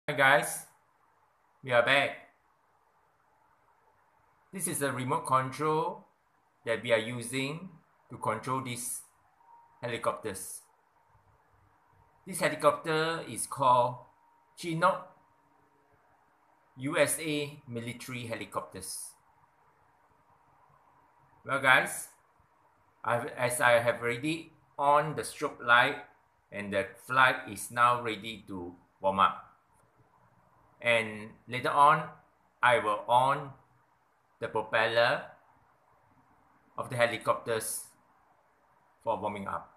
Hi guys, we are back. This is the remote control that we are using to control these helicopters. This helicopter is called Chinook USA military helicopters. Well guys, as I have already on the strobe light and the flight is now ready to warm up. And later on, I will on the propeller of the helicopters for warming up.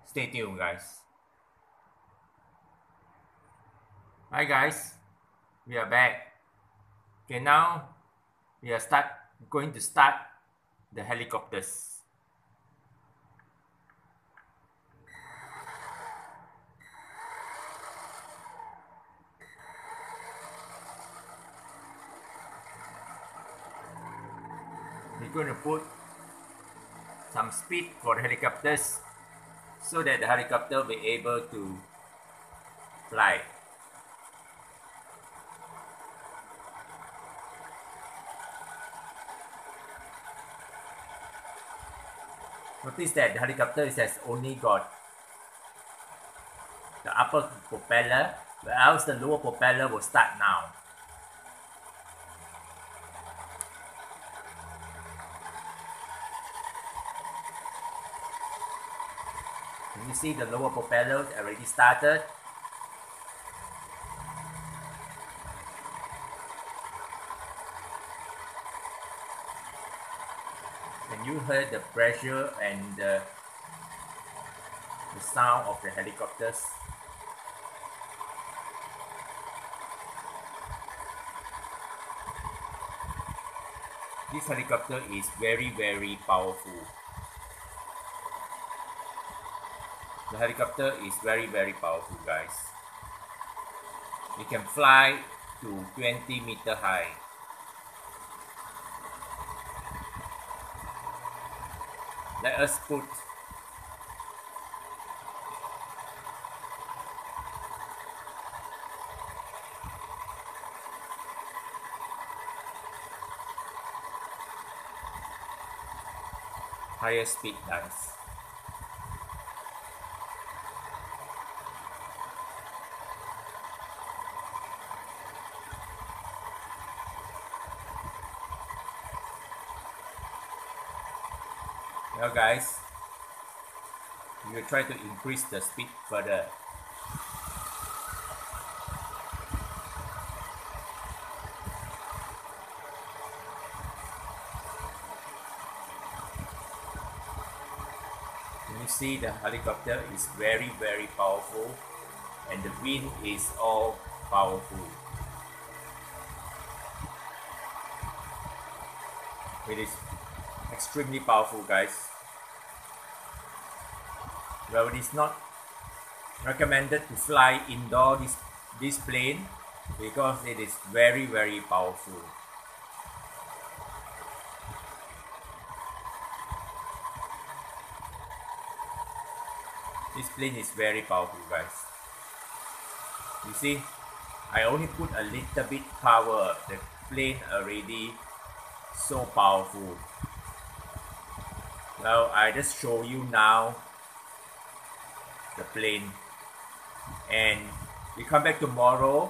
Stay tuned guys. Hi guys, we are back. Okay, now we are going to start the helicopters. We're going to put some speed for the helicopters so that the helicopter will be able to fly. Notice that the helicopter has only got the upper propeller, else the lower propeller will start now. Can you see the lower propeller already started? Can you hear the pressure and the sound of the helicopters? This helicopter is very powerful. The helicopter is very powerful guys. It can fly to 20 meter high. Let us put higher speed guys. Well guys, we will try to increase the speed further. You see the helicopter is very powerful and the wind is all powerful. It is extremely powerful guys. Well, it is not recommended to fly indoor this plane because it is very powerful. This plane is very powerful guys. You see, I only put a little bit power. The plane already so powerful. Well, I just show you now the plane, and we come back tomorrow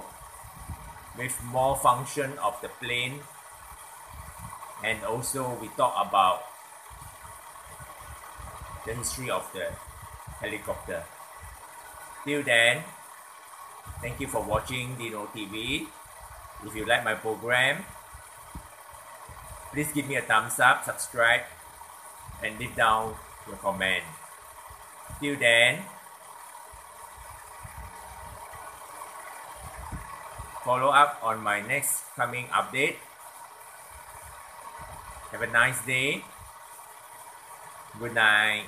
with more function of the plane, and also we talk about the history of the helicopter. Till then, thank you for watching Dino TV. If you like my program, please give me a thumbs up, subscribe, and leave down your comment. Till then, follow up on my next coming update. Have a nice day. Good night.